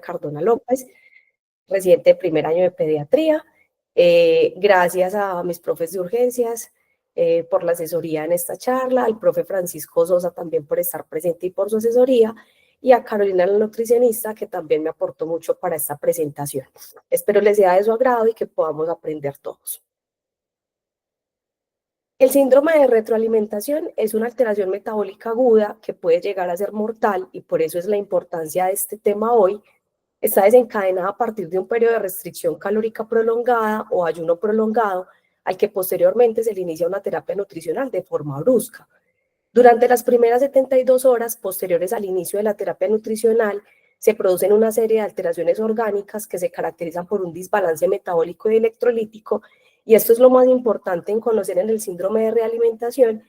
Cardona López, residente de primer año de pediatría. Gracias a mis profes de urgencias por la asesoría en esta charla, al profe Francisco Sosa también por estar presente y por su asesoría, y a Carolina, la nutricionista, que también me aportó mucho para esta presentación. Espero les sea de su agrado y que podamos aprender todos. El síndrome de retroalimentación es una alteración metabólica aguda que puede llegar a ser mortal, y por eso es la importancia de este tema hoy. Está desencadenada a partir de un periodo de restricción calórica prolongada o ayuno prolongado, al que posteriormente se le inicia una terapia nutricional de forma brusca. Durante las primeras 72 horas posteriores al inicio de la terapia nutricional, se producen una serie de alteraciones orgánicas que se caracterizan por un desbalance metabólico y electrolítico, y esto es lo más importante en conocer en el síndrome de realimentación,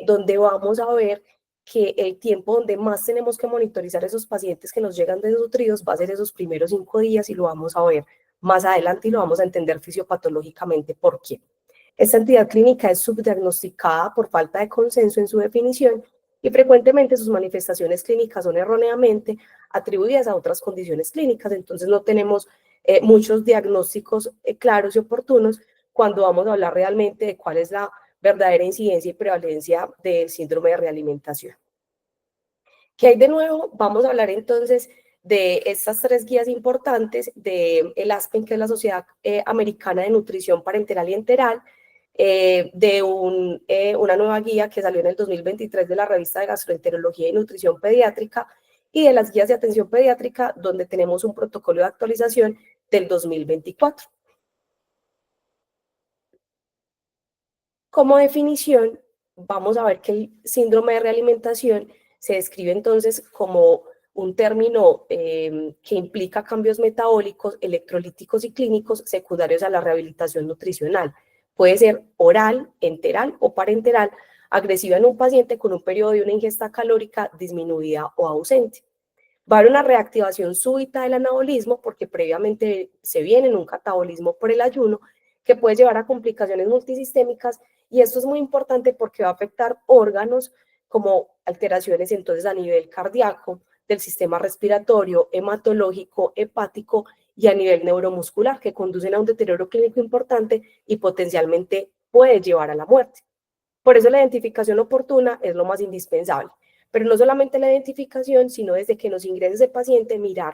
donde vamos a ver que el tiempo donde más tenemos que monitorizar a esos pacientes que nos llegan desnutridos va a ser esos primeros 5 días, y lo vamos a ver más adelante y lo vamos a entender fisiopatológicamente por qué. Esta entidad clínica es subdiagnosticada por falta de consenso en su definición, y frecuentemente sus manifestaciones clínicas son erróneamente atribuidas a otras condiciones clínicas. Entonces no tenemos muchos diagnósticos claros y oportunos cuando vamos a hablar realmente de cuál es la verdadera incidencia y prevalencia del síndrome de realimentación. ¿Qué hay de nuevo? Vamos a hablar entonces de estas 3 guías importantes del ASPEN, que es la Sociedad Americana de Nutrición Parenteral y Enteral, de una nueva guía que salió en el 2023 de la revista de Gastroenterología y Nutrición Pediátrica, y de las guías de atención pediátrica, donde tenemos un protocolo de actualización del 2024. Como definición, vamos a ver que el síndrome de realimentación se describe entonces como un término que implica cambios metabólicos, electrolíticos y clínicos secundarios a la rehabilitación nutricional. Puede ser oral, enteral o parenteral, agresiva en un paciente con un periodo de una ingesta calórica disminuida o ausente. Va a haber una reactivación súbita del anabolismo, porque previamente se viene en un catabolismo por el ayuno, que puede llevar a complicaciones multisistémicas, y esto es muy importante porque va a afectar órganos como alteraciones entonces a nivel cardíaco, del sistema respiratorio, hematológico, hepático y a nivel neuromuscular, que conducen a un deterioro clínico importante y potencialmente puede llevar a la muerte. Por eso la identificación oportuna es lo más indispensable. Pero no solamente la identificación, sino desde que nos ingrese ese paciente, mirar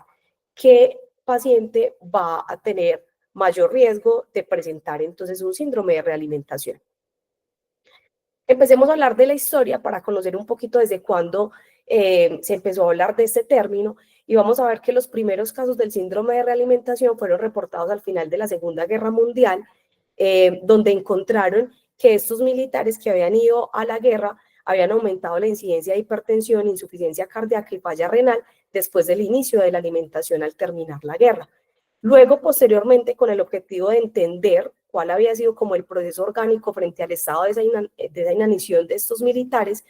qué paciente va a tener mayor riesgo de presentar entonces un síndrome de realimentación. Empecemos a hablar de la historia para conocer un poquito desde cuándo se empezó a hablar de este término, y vamos a ver que los primeros casos del síndrome de realimentación fueron reportados al final de la Segunda Guerra Mundial, donde encontraron que estos militares que habían ido a la guerra habían aumentado la incidencia de hipertensión, insuficiencia cardíaca y falla renal después del inicio de la alimentación al terminar la guerra. Luego, posteriormente, con el objetivo de entender cuál había sido como el proceso orgánico frente al estado de esa inanición de estos militares,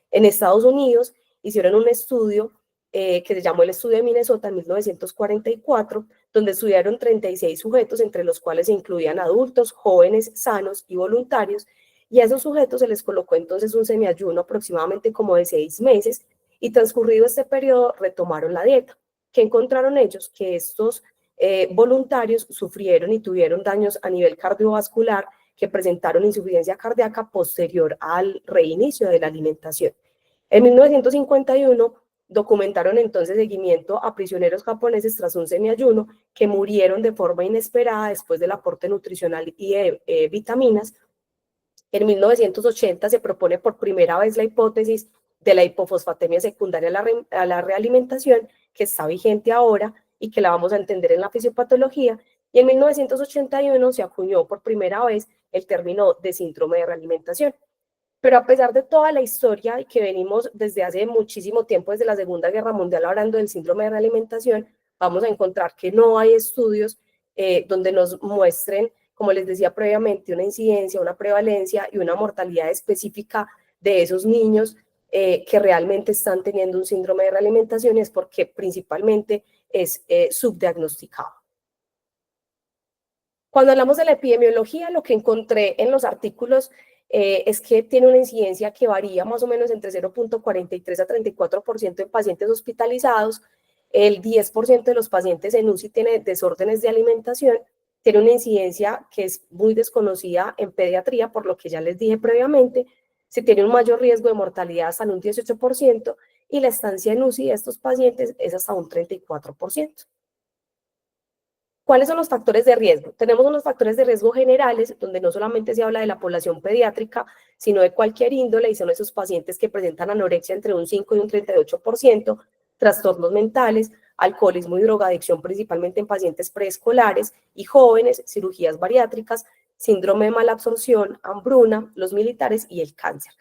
en Estados Unidos hicieron un estudio que se llamó el Estudio de Minnesota en 1944, donde estudiaron 36 sujetos, entre los cuales se incluían adultos, jóvenes, sanos y voluntarios, y a esos sujetos se les colocó entonces un semiayuno aproximadamente como de 6 meses, y transcurrido este periodo retomaron la dieta. ¿Qué encontraron ellos? Que estos voluntarios sufrieron y tuvieron daños a nivel cardiovascular, que presentaron insuficiencia cardíaca posterior al reinicio de la alimentación. En 1951 documentaron entonces seguimiento a prisioneros japoneses tras un semiayuno que murieron de forma inesperada después del aporte nutricional y de vitaminas. En 1980 se propone por primera vez la hipótesis de la hipofosfatemia secundaria a la realimentación, que está vigente ahora y que la vamos a entender en la fisiopatología, y en 1981 se acuñó por primera vez el término de síndrome de realimentación. Pero a pesar de toda la historia que venimos desde hace muchísimo tiempo, desde la Segunda Guerra Mundial, hablando del síndrome de realimentación, vamos a encontrar que no hay estudios donde nos muestren, como les decía previamente, una incidencia, una prevalencia y una mortalidad específica de esos niños que realmente están teniendo un síndrome de realimentación, y es porque principalmente es subdiagnosticado. Cuando hablamos de la epidemiología, lo que encontré en los artículos es que tiene una incidencia que varía más o menos entre 0.43 a 34% en pacientes hospitalizados, el 10% de los pacientes en UCI tiene desórdenes de alimentación, tiene una incidencia que es muy desconocida en pediatría, por lo que ya les dije previamente, se tiene un mayor riesgo de mortalidad hasta en un 18% y la estancia en UCI de estos pacientes es hasta un 34%. ¿Cuáles son los factores de riesgo? Tenemos unos factores de riesgo generales, donde no solamente se habla de la población pediátrica, sino de cualquier índole, y son esos pacientes que presentan anorexia entre un 5 y un 38%, trastornos mentales, alcoholismo y drogadicción, principalmente en pacientes preescolares y jóvenes, cirugías bariátricas, síndrome de malabsorción, hambruna, los militares y el cáncer.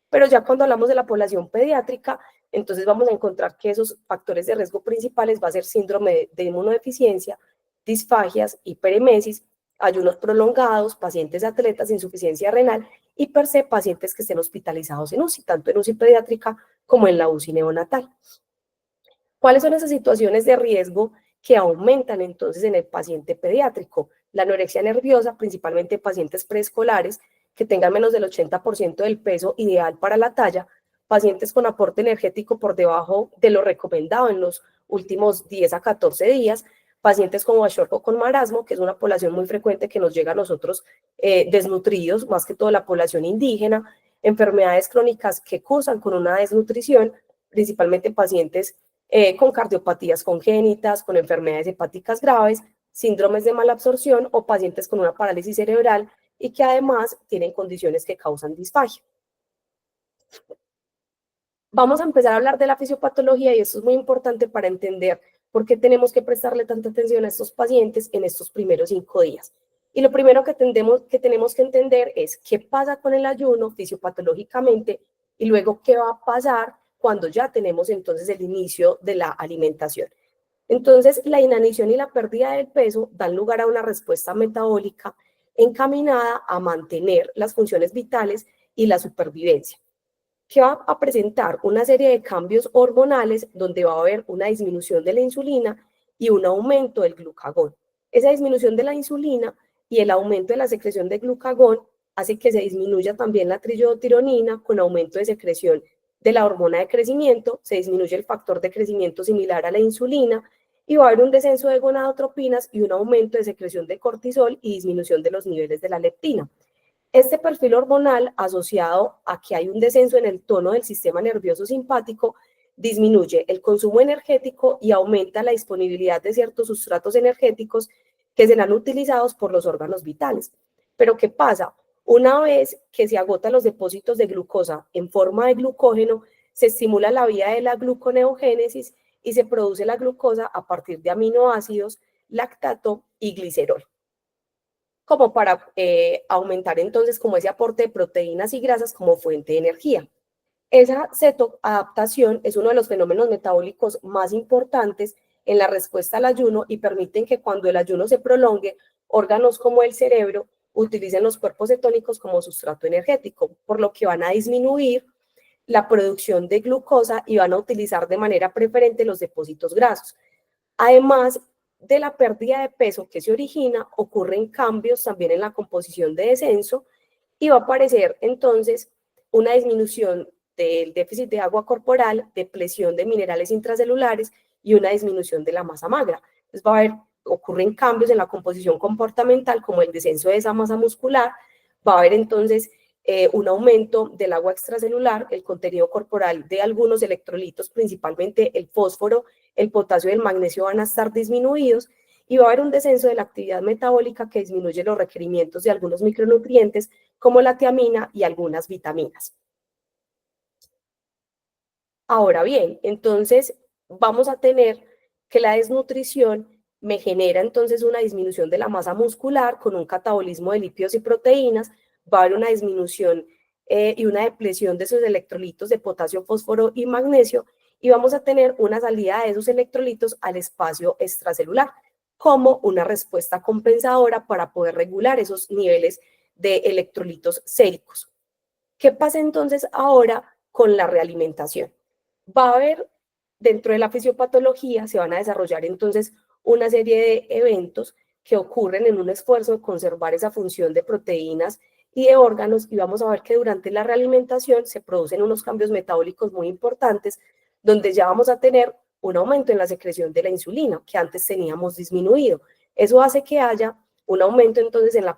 Pero ya cuando hablamos de la población pediátrica, entonces vamos a encontrar que esos factores de riesgo principales va a ser síndrome de inmunodeficiencia, disfagias, hiperemesis, ayunos prolongados, pacientes atletas, insuficiencia renal y per se pacientes que estén hospitalizados en UCI, tanto en UCI pediátrica como en la UCI neonatal. ¿Cuáles son esas situaciones de riesgo que aumentan entonces en el paciente pediátrico? La anorexia nerviosa, principalmente en pacientes preescolares que tengan menos del 80% del peso ideal para la talla, pacientes con aporte energético por debajo de lo recomendado en los últimos 10 a 14 días, pacientes con kwashiorkor con marasmo, que es una población muy frecuente que nos llega a nosotros desnutridos, más que todo la población indígena, enfermedades crónicas que cursan con una desnutrición, principalmente pacientes con cardiopatías congénitas, con enfermedades hepáticas graves, síndromes de malabsorción o pacientes con una parálisis cerebral y que además tienen condiciones que causan disfagia. Vamos a empezar a hablar de la fisiopatología y esto es muy importante para entender por qué tenemos que prestarle tanta atención a estos pacientes en estos primeros 5 días. Y lo primero que tenemos que entender es qué pasa con el ayuno fisiopatológicamente y luego qué va a pasar cuando ya tenemos entonces el inicio de la alimentación. Entonces, la inanición y la pérdida del peso dan lugar a una respuesta metabólica encaminada a mantener las funciones vitales y la supervivencia, que va a presentar una serie de cambios hormonales donde va a haber una disminución de la insulina y un aumento del glucagón. Esa disminución de la insulina y el aumento de la secreción de glucagón hace que se disminuya también la triiodtironina con aumento de secreción de la hormona de crecimiento, se disminuye el factor de crecimiento similar a la insulina y va a haber un descenso de gonadotropinas y un aumento de secreción de cortisol y disminución de los niveles de la leptina. Este perfil hormonal asociado a que hay un descenso en el tono del sistema nervioso simpático disminuye el consumo energético y aumenta la disponibilidad de ciertos sustratos energéticos que serán utilizados por los órganos vitales. Pero ¿qué pasa? Una vez que se agotan los depósitos de glucosa en forma de glucógeno, se estimula la vía de la gluconeogénesis y se produce la glucosa a partir de aminoácidos, lactato y glicerol, como para aumentar entonces como ese aporte de proteínas y grasas como fuente de energía. Esa cetoadaptación es uno de los fenómenos metabólicos más importantes en la respuesta al ayuno y permiten que cuando el ayuno se prolongue, órganos como el cerebro utilicen los cuerpos cetónicos como sustrato energético, por lo que van a disminuir la producción de glucosa y van a utilizar de manera preferente los depósitos grasos. Además de la pérdida de peso que se origina, ocurren cambios también en la composición de descenso y va a aparecer entonces una disminución del déficit de agua corporal, depresión de minerales intracelulares y una disminución de la masa magra. Entonces ocurren cambios en la composición comportamental como el descenso de esa masa muscular, va a haber entonces un aumento del agua extracelular, el contenido corporal de algunos electrolitos, principalmente el fósforo, el potasio y el magnesio van a estar disminuidos y va a haber un descenso de la actividad metabólica que disminuye los requerimientos de algunos micronutrientes como la tiamina y algunas vitaminas. Ahora bien, entonces vamos a tener que la desnutrición me genera entonces una disminución de la masa muscular con un catabolismo de lípidos y proteínas, va a haber una disminución y una depresión de esos electrolitos de potasio, fósforo y magnesio y vamos a tener una salida de esos electrolitos al espacio extracelular como una respuesta compensadora para poder regular esos niveles de electrolitos séricos. ¿Qué pasa entonces ahora con la realimentación? Va a haber, dentro de la fisiopatología, se van a desarrollar entonces una serie de eventos que ocurren en un esfuerzo de conservar esa función de proteínas y de órganos y vamos a ver que durante la realimentación se producen unos cambios metabólicos muy importantes donde ya vamos a tener un aumento en la secreción de la insulina, que antes teníamos disminuido. Eso hace que haya un aumento entonces en las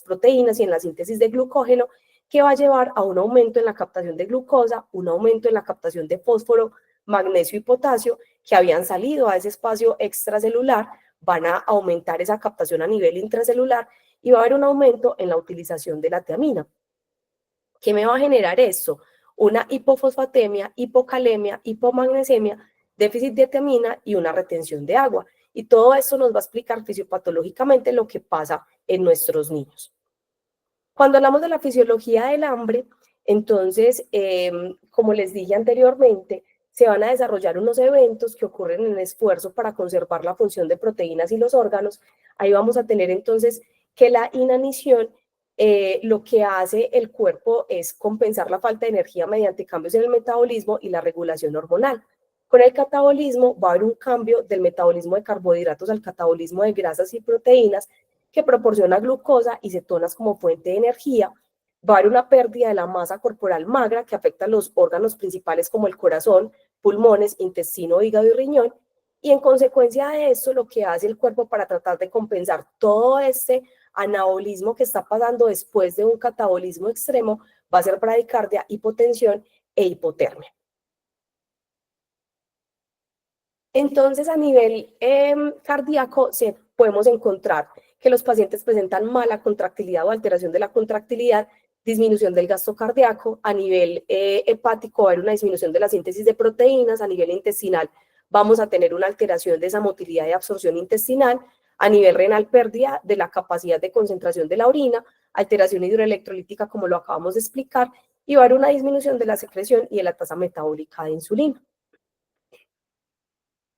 proteínas y en la síntesis de glucógeno, que va a llevar a un aumento en la captación de glucosa, un aumento en la captación de fósforo, magnesio y potasio, que habían salido a ese espacio extracelular, van a aumentar esa captación a nivel intracelular y va a haber un aumento en la utilización de la tiamina. ¿Qué me va a generar esto? Una hipofosfatemia, hipocalemia, hipomagnesemia, déficit de tiamina y una retención de agua. Y todo esto nos va a explicar fisiopatológicamente lo que pasa en nuestros niños. Cuando hablamos de la fisiología del hambre, entonces, como les dije anteriormente, se van a desarrollar unos eventos que ocurren en el esfuerzo para conservar la función de proteínas y los órganos. Ahí vamos a tener entonces que la inanición, lo que hace el cuerpo es compensar la falta de energía mediante cambios en el metabolismo y la regulación hormonal. Con el catabolismo va a haber un cambio del metabolismo de carbohidratos al catabolismo de grasas y proteínas, que proporciona glucosa y cetonas como fuente de energía. Va a haber una pérdida de la masa corporal magra que afecta a los órganos principales como el corazón, pulmones, intestino, hígado y riñón. Y en consecuencia de esto, lo que hace el cuerpo para tratar de compensar todo este anabolismo que está pasando después de un catabolismo extremo va a ser bradicardia, hipotensión e hipotermia. Entonces, a nivel cardíaco, podemos encontrar que los pacientes presentan mala contractilidad o alteración de la contractilidad, disminución del gasto cardíaco. A nivel hepático va a haber una disminución de la síntesis de proteínas. A nivel intestinal vamos a tener una alteración de esa motilidad y absorción intestinal. A nivel renal, pérdida de la capacidad de concentración de la orina, alteración hidroelectrolítica, como lo acabamos de explicar, y va a haber una disminución de la secreción y de la tasa metabólica de insulina.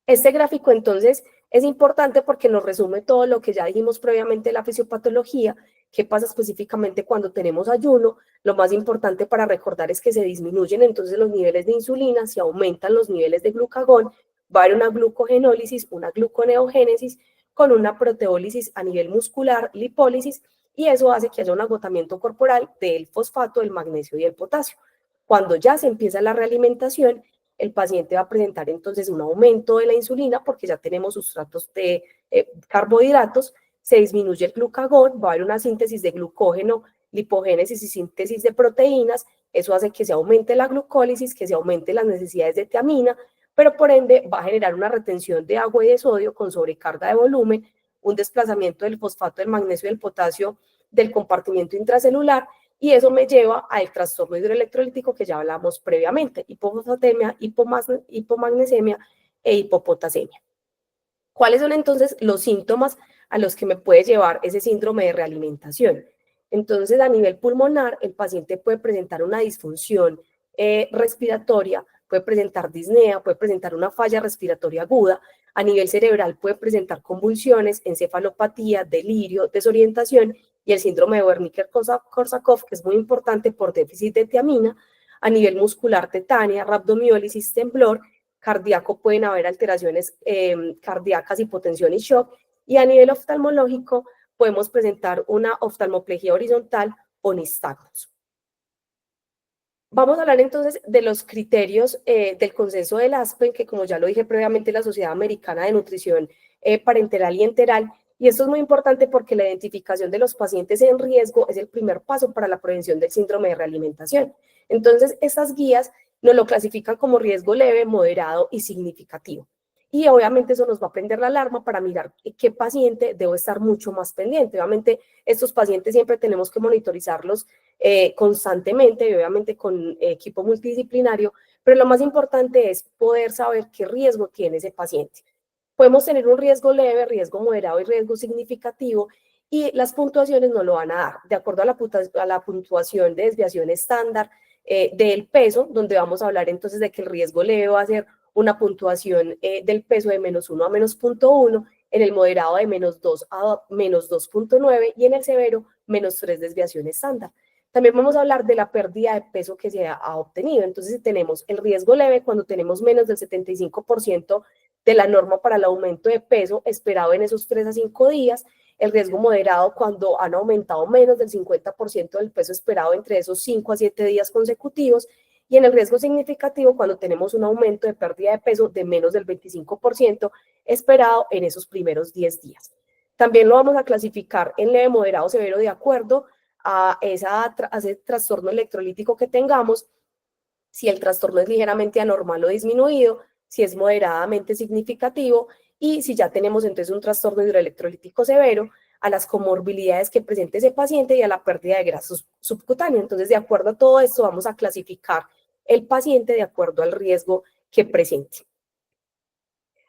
Este gráfico entonces es importante porque nos resume todo lo que ya dijimos previamente de la fisiopatología, qué pasa específicamente cuando tenemos ayuno. Lo más importante para recordar es que se disminuyen entonces los niveles de insulina, se aumentan los niveles de glucagón, va a haber una glucogenólisis, una gluconeogénesis con una proteólisis a nivel muscular, lipólisis, y eso hace que haya un agotamiento corporal del fosfato, del magnesio y el potasio. Cuando ya se empieza la realimentación, el paciente va a presentar entonces un aumento de la insulina porque ya tenemos sustratos de carbohidratos, se disminuye el glucagón, va a haber una síntesis de glucógeno, lipogénesis y síntesis de proteínas, eso hace que se aumente la glucólisis, que se aumente las necesidades de tiamina, pero por ende va a generar una retención de agua y de sodio con sobrecarga de volumen, un desplazamiento del fosfato, del magnesio y del potasio del compartimiento intracelular, y eso me lleva al trastorno hidroelectrolítico que ya hablamos previamente, hipofosfatemia, hipomagnesemia e hipopotasemia. ¿Cuáles son entonces los síntomas a los que me puede llevar ese síndrome de realimentación? Entonces, a nivel pulmonar, el paciente puede presentar una disfunción respiratoria, puede presentar disnea, puede presentar una falla respiratoria aguda. A nivel cerebral puede presentar convulsiones, encefalopatía, delirio, desorientación y el síndrome de Wernicke-Korsakoff, que es muy importante por déficit de tiamina. A nivel muscular, tetania, rhabdomiólisis, temblor. Cardíaco pueden haber alteraciones cardíacas, hipotensión y shock. Y a nivel oftalmológico podemos presentar una oftalmoplegia horizontal o nistagmus. Vamos a hablar entonces de los criterios del consenso del ASPEN, que como ya lo dije previamente, la Sociedad Americana de Nutrición Parenteral y Enteral, y esto es muy importante porque la identificación de los pacientes en riesgo es el primer paso para la prevención del síndrome de realimentación. Entonces, estas guías nos lo clasifican como riesgo leve, moderado y significativo. Y obviamente eso nos va a prender la alarma para mirar qué paciente debo estar mucho más pendiente. Obviamente estos pacientes siempre tenemos que monitorizarlos constantemente y obviamente con equipo multidisciplinario, pero lo más importante es poder saber qué riesgo tiene ese paciente. Podemos tener un riesgo leve, riesgo moderado y riesgo significativo, y las puntuaciones no lo van a dar. De acuerdo a la puntuación de desviación estándar del peso, donde vamos a hablar entonces de que el riesgo leve va a ser una puntuación del peso de -1 a -0.1, en el moderado de -2 a -2.9 y en el severo -3 desviación estándar. También vamos a hablar de la pérdida de peso que se ha obtenido. Entonces, si tenemos el riesgo leve, cuando tenemos menos del 75% de la norma para el aumento de peso esperado en esos 3 a 5 días, el riesgo moderado cuando han aumentado menos del 50% del peso esperado entre esos 5 a 7 días consecutivos, y en el riesgo significativo cuando tenemos un aumento de pérdida de peso de menos del 25% esperado en esos primeros 10 días. También lo vamos a clasificar en leve, moderado, severo de acuerdo a ese trastorno electrolítico que tengamos, si el trastorno es ligeramente anormal o disminuido, si es moderadamente significativo y si ya tenemos entonces un trastorno hidroelectrolítico severo, a las comorbilidades que presente ese paciente y a la pérdida de grasa subcutánea. Entonces, de acuerdo a todo esto, vamos a clasificar el paciente de acuerdo al riesgo que presente.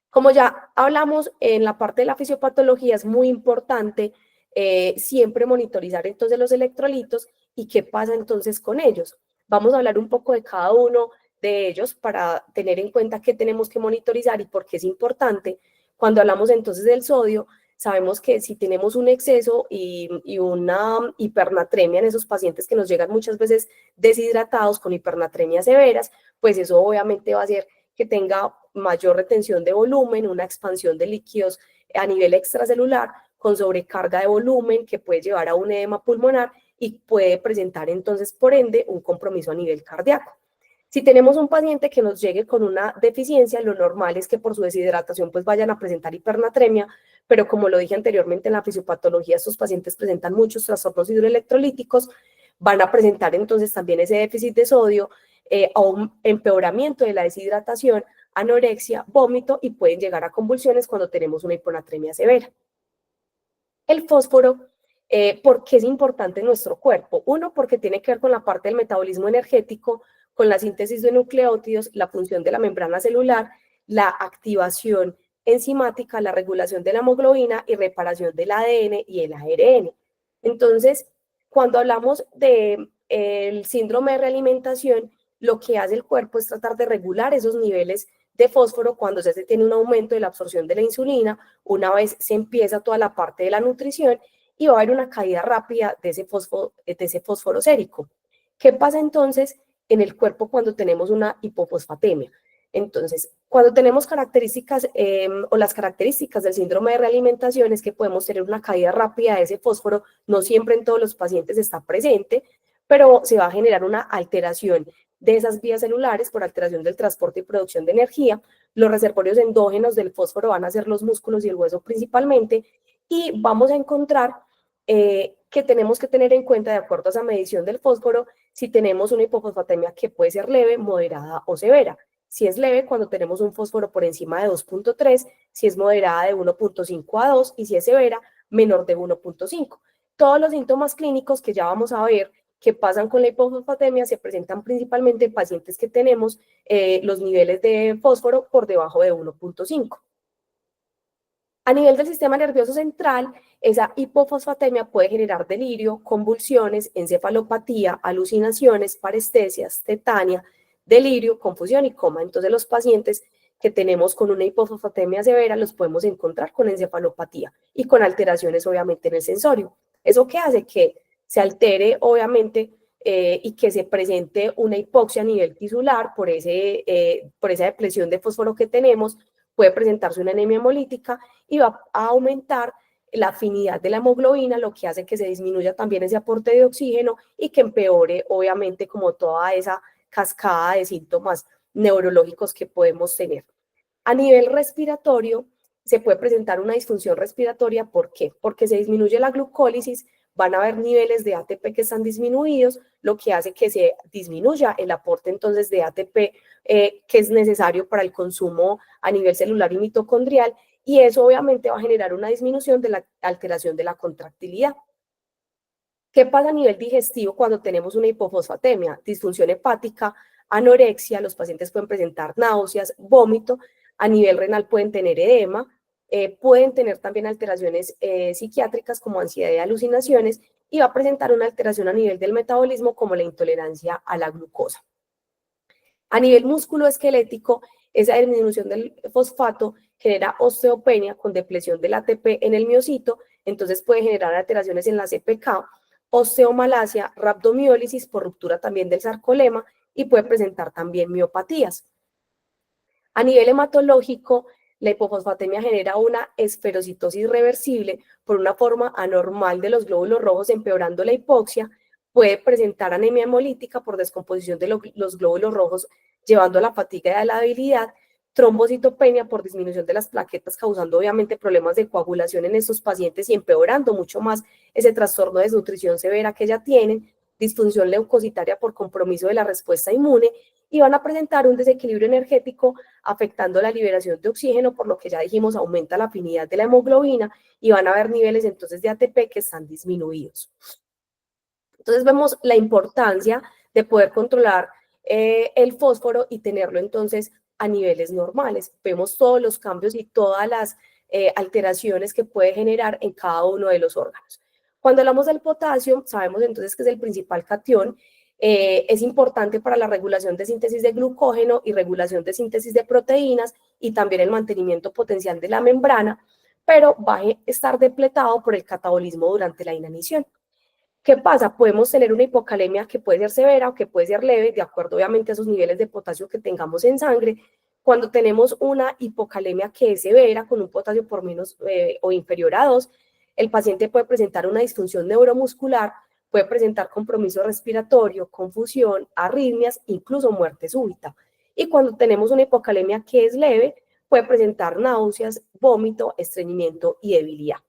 Como ya hablamos en la parte de la fisiopatología, es muy importante siempre monitorizar entonces los electrolitos y qué pasa entonces con ellos. Vamos a hablar un poco de cada uno de ellos para tener en cuenta qué tenemos que monitorizar y por qué es importante. Cuando hablamos entonces del sodio, sabemos que si tenemos un exceso y una hipernatremia en esos pacientes que nos llegan muchas veces deshidratados con hipernatremias severas, pues eso obviamente va a hacer que tenga mayor retención de volumen, una expansión de líquidos a nivel extracelular con sobrecarga de volumen que puede llevar a un edema pulmonar y puede presentar entonces, por ende, un compromiso a nivel cardíaco. Si tenemos un paciente que nos llegue con una deficiencia, lo normal es que por su deshidratación pues vayan a presentar hipernatremia, pero como lo dije anteriormente en la fisiopatología, estos pacientes presentan muchos trastornos hidroelectrolíticos, van a presentar entonces también ese déficit de sodio, a un empeoramiento de la deshidratación, anorexia, vómito y pueden llegar a convulsiones cuando tenemos una hiponatremia severa. El fósforo, ¿por qué es importante en nuestro cuerpo? Uno, porque tiene que ver con la parte del metabolismo energético, con la síntesis de nucleótidos, la función de la membrana celular, la activación enzimática, la regulación de la hemoglobina y reparación del ADN y el ARN. Entonces, cuando hablamos del síndrome de realimentación, lo que hace el cuerpo es tratar de regular esos niveles de fósforo cuando se tiene un aumento de la absorción de la insulina, una vez se empieza toda la parte de la nutrición y va a haber una caída rápida de ese fósforo sérico. ¿Qué pasa entonces en el cuerpo cuando tenemos una hipofosfatemia? Entonces, cuando tenemos características o las características del síndrome de realimentación es que podemos tener una caída rápida de ese fósforo, no siempre en todos los pacientes está presente, pero se va a generar una alteración de esas vías celulares por alteración del transporte y producción de energía. Los reservorios endógenos del fósforo van a ser los músculos y el hueso principalmente, y vamos a encontrar que tenemos que tener en cuenta, de acuerdo a esa medición del fósforo, si tenemos una hipofosfatemia que puede ser leve, moderada o severa. Si es leve, cuando tenemos un fósforo por encima de 2.3, si es moderada de 1.5 a 2 y si es severa, menor de 1.5. Todos los síntomas clínicos que ya vamos a ver que pasan con la hipofosfatemia se presentan principalmente en pacientes que tenemos los niveles de fósforo por debajo de 1.5. A nivel del sistema nervioso central, esa hipofosfatemia puede generar delirio, convulsiones, encefalopatía, alucinaciones, parestesias, tetania, delirio, confusión y coma. Entonces, los pacientes que tenemos con una hipofosfatemia severa los podemos encontrar con encefalopatía y con alteraciones, obviamente, en el sensorio. ¿Eso qué hace? Que se altere, obviamente, y que se presente una hipoxia a nivel tisular por esa depresión de fósforo que tenemos. Puede presentarse una anemia hemolítica y va a aumentar la afinidad de la hemoglobina, lo que hace que se disminuya también ese aporte de oxígeno y que empeore, obviamente, como toda esa cascada de síntomas neurológicos que podemos tener. A nivel respiratorio, se puede presentar una disfunción respiratoria. ¿Por qué? Porque se disminuye la glucólisis, van a haber niveles de ATP que están disminuidos, lo que hace que se disminuya el aporte entonces de ATP que es necesario para el consumo a nivel celular y mitocondrial, y eso obviamente va a generar una disminución de la alteración de la contractilidad. ¿Qué pasa a nivel digestivo cuando tenemos una hipofosfatemia? Disfunción hepática, anorexia, los pacientes pueden presentar náuseas, vómito, a nivel renal pueden tener edema, pueden tener también alteraciones psiquiátricas como ansiedad y alucinaciones, y va a presentar una alteración a nivel del metabolismo como la intolerancia a la glucosa. A nivel musculoesquelético, esa disminución del fosfato genera osteopenia con depresión del ATP en el miocito, entonces puede generar alteraciones en la CPK, osteomalacia, rhabdomiólisis por ruptura también del sarcolema y puede presentar también miopatías. A nivel hematológico, la hipofosfatemia genera una esferocitosis reversible por una forma anormal de los glóbulos rojos, empeorando la hipoxia, puede presentar anemia hemolítica por descomposición de los glóbulos rojos, llevando a la fatiga y a la debilidad, trombocitopenia por disminución de las plaquetas, causando obviamente problemas de coagulación en estos pacientes y empeorando mucho más ese trastorno de desnutrición severa que ya tienen, disfunción leucocitaria por compromiso de la respuesta inmune, y van a presentar un desequilibrio energético afectando la liberación de oxígeno, por lo que ya dijimos aumenta la afinidad de la hemoglobina y van a haber niveles entonces de ATP que están disminuidos. Entonces vemos la importancia de poder controlar el fósforo y tenerlo entonces a niveles normales. Vemos todos los cambios y todas las alteraciones que puede generar en cada uno de los órganos. Cuando hablamos del potasio, sabemos entonces que es el principal catión. Es importante para la regulación de síntesis de glucógeno y regulación de síntesis de proteínas y también el mantenimiento potencial de la membrana, pero va a estar depletado por el catabolismo durante la inanición. ¿Qué pasa? Podemos tener una hipocalemia que puede ser severa o que puede ser leve, de acuerdo obviamente a esos niveles de potasio que tengamos en sangre. Cuando tenemos una hipocalemia que es severa, con un potasio por menos o inferior a 2, el paciente puede presentar una disfunción neuromuscular, puede presentar compromiso respiratorio, confusión, arritmias, incluso muerte súbita. Y cuando tenemos una hipocalemia que es leve, puede presentar náuseas, vómito, estreñimiento y debilidad.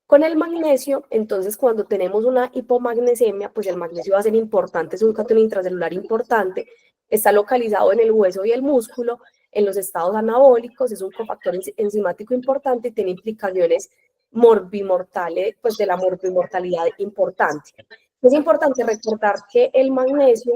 Con el magnesio, entonces, cuando tenemos una hipomagnesemia, pues el magnesio va a ser importante, es un catión intracelular importante, está localizado en el hueso y el músculo, en los estados anabólicos, es un cofactor enzimático importante y tiene implicaciones morbimortales, pues de la morbimortalidad importante. Es importante recordar que el magnesio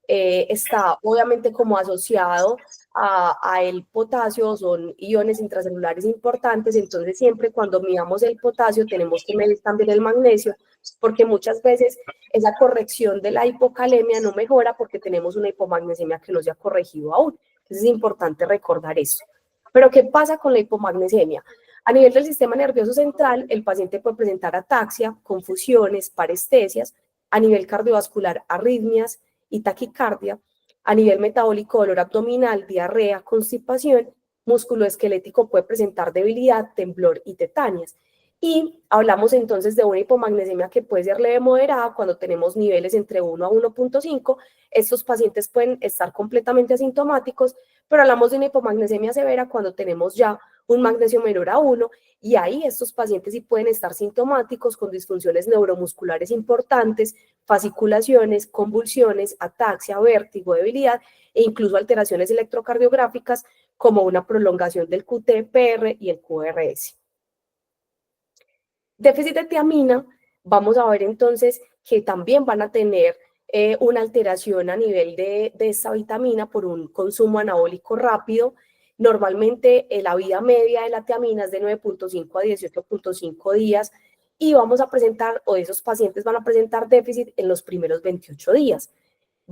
está obviamente como asociado a el potasio, son iones intracelulares importantes, entonces siempre cuando midamos el potasio tenemos que medir también el magnesio, porque muchas veces esa corrección de la hipocalemia no mejora porque tenemos una hipomagnesemia que no se ha corregido aún. Entonces es importante recordar eso. Pero ¿qué pasa con la hipomagnesemia? A nivel del sistema nervioso central, el paciente puede presentar ataxia, confusiones, parestesias, a nivel cardiovascular, arritmias y taquicardia, a nivel metabólico, dolor abdominal, diarrea, constipación, musculoesquelético puede presentar debilidad, temblor y tetanias. Y hablamos entonces de una hipomagnesemia que puede ser leve moderada cuando tenemos niveles entre 1 a 1.5. Estos pacientes pueden estar completamente asintomáticos, pero hablamos de una hipomagnesemia severa cuando tenemos ya un magnesio menor a 1, y ahí estos pacientes sí pueden estar sintomáticos con disfunciones neuromusculares importantes, fasciculaciones, convulsiones, ataxia, vértigo, debilidad e incluso alteraciones electrocardiográficas como una prolongación del QT-PR y el QRS. Déficit de tiamina, vamos a ver entonces que también van a tener una alteración a nivel de esta vitamina por un consumo anabólico rápido. Normalmente la vida media de la tiamina es de 9.5 a 18.5 días y vamos a presentar, o esos pacientes van a presentar déficit en los primeros 28 días.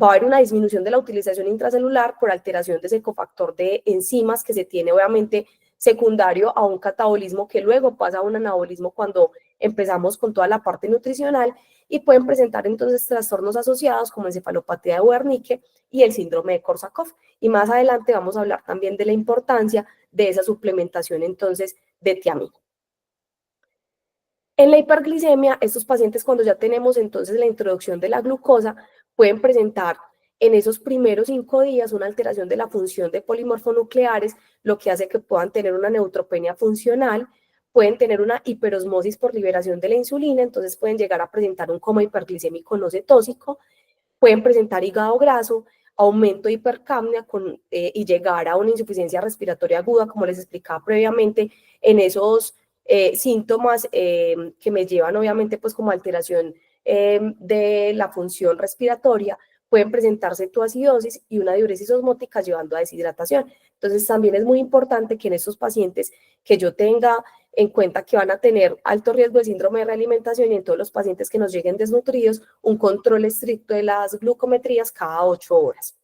Va a haber una disminución de la utilización intracelular por alteración de ese cofactor de enzimas que se tiene obviamente secundario a un catabolismo que luego pasa a un anabolismo cuando empezamos con toda la parte nutricional, y pueden presentar entonces trastornos asociados como encefalopatía de Wernicke y el síndrome de Korsakoff. Y más adelante vamos a hablar también de la importancia de esa suplementación entonces de tiamina. En la hiperglicemia, estos pacientes cuando ya tenemos entonces la introducción de la glucosa, pueden presentar en esos primeros 5 días una alteración de la función de polimorfonucleares, lo que hace que puedan tener una neutropenia funcional, pueden tener una hiperosmosis por liberación de la insulina, entonces pueden llegar a presentar un coma hiperglicémico no cetósico, pueden presentar hígado graso, aumento de hipercapnia y llegar a una insuficiencia respiratoria aguda, como les explicaba previamente, en esos síntomas que me llevan obviamente pues como alteración de la función respiratoria. Pueden presentar cetoacidosis y una diuresis osmótica llevando a deshidratación. Entonces también es muy importante que en estos pacientes que yo tenga en cuenta que van a tener alto riesgo de síndrome de realimentación, y en todos los pacientes que nos lleguen desnutridos, un control estricto de las glucometrías cada 8 horas.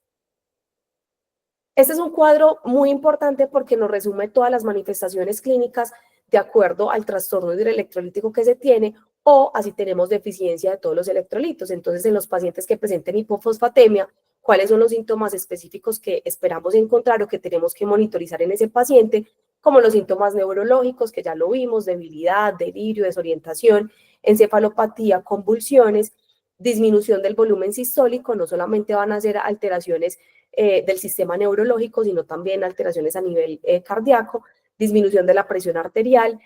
Este es un cuadro muy importante porque nos resume todas las manifestaciones clínicas de acuerdo al trastorno hidroelectrolítico que se tiene, o así tenemos deficiencia de todos los electrolitos. Entonces, en los pacientes que presenten hipofosfatemia, ¿cuáles son los síntomas específicos que esperamos encontrar o que tenemos que monitorizar en ese paciente? Como los síntomas neurológicos, que ya lo vimos, debilidad, delirio, desorientación, encefalopatía, convulsiones, disminución del volumen sistólico. No solamente van a ser alteraciones del sistema neurológico, sino también alteraciones a nivel cardíaco, disminución de la presión arterial,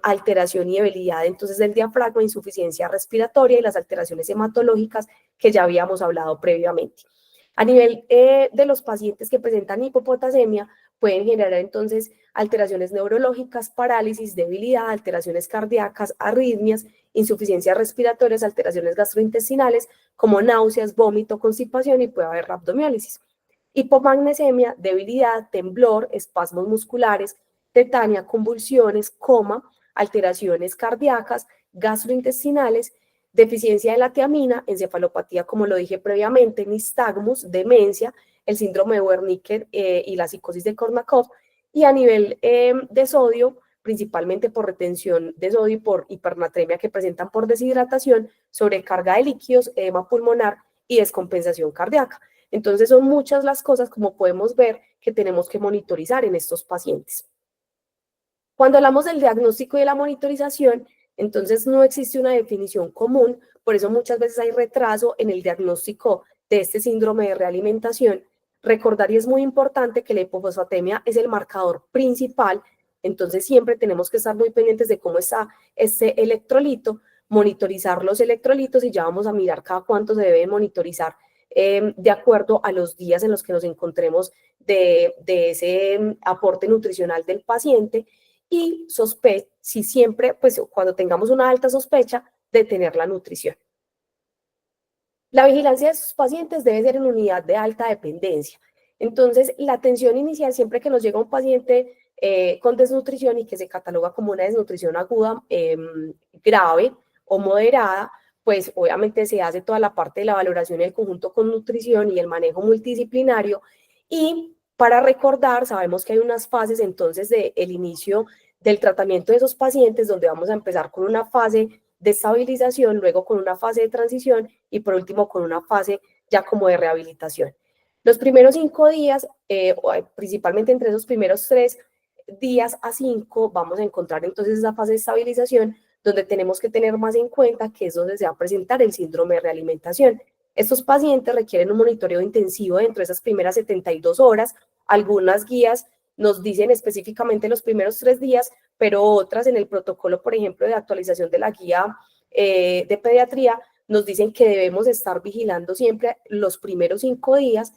alteración y debilidad entonces del diafragma, insuficiencia respiratoria y las alteraciones hematológicas que ya habíamos hablado previamente. A nivel de los pacientes que presentan hipopotasemia, pueden generar entonces alteraciones neurológicas, parálisis, debilidad, alteraciones cardíacas, arritmias, insuficiencias respiratorias, alteraciones gastrointestinales, como náuseas, vómito, constipación y puede haber rhabdomiólisis. Hipomagnesemia, debilidad, temblor, espasmos musculares, tetania, convulsiones, coma, alteraciones cardíacas, gastrointestinales, deficiencia de la tiamina, encefalopatía, como lo dije previamente, nistagmus, demencia, el síndrome de Wernicke y la psicosis de Kornakov, y a nivel de sodio, principalmente por retención de sodio y por hipernatremia que presentan por deshidratación, sobrecarga de líquidos, edema pulmonar y descompensación cardíaca. Entonces son muchas las cosas, como podemos ver, que tenemos que monitorizar en estos pacientes. Cuando hablamos del diagnóstico y de la monitorización, entonces no existe una definición común, por eso muchas veces hay retraso en el diagnóstico de este síndrome de realimentación. Recordar, y es muy importante, que la hipofosfatemia es el marcador principal, entonces siempre tenemos que estar muy pendientes de cómo está este electrolito, monitorizar los electrolitos, y ya vamos a mirar cada cuánto se debe monitorizar de acuerdo a los días en los que nos encontremos de ese aporte nutricional del paciente. Y si siempre, pues cuando tengamos una alta sospecha, de tener la nutrición. La vigilancia de sus pacientes debe ser en unidad de alta dependencia. Entonces, la atención inicial, siempre que nos llega un paciente con desnutrición y que se cataloga como una desnutrición aguda, grave o moderada, pues obviamente se hace toda la parte de la valoración del conjunto con nutrición y el manejo multidisciplinario. Y para recordar, sabemos que hay unas fases entonces del inicio del tratamiento de esos pacientes, donde vamos a empezar con una fase de estabilización, luego con una fase de transición y por último con una fase ya como de rehabilitación. Los primeros 5 días, principalmente entre esos primeros 3 días a 5, vamos a encontrar entonces esa fase de estabilización, donde tenemos que tener más en cuenta que es donde se va a presentar el síndrome de realimentación. Estos pacientes requieren un monitoreo intensivo dentro de esas primeras 72 horas. Algunas guías nos dicen específicamente los primeros 3 días, pero otras en el protocolo, por ejemplo, de actualización de la guía de pediatría, nos dicen que debemos estar vigilando siempre los primeros 5 días.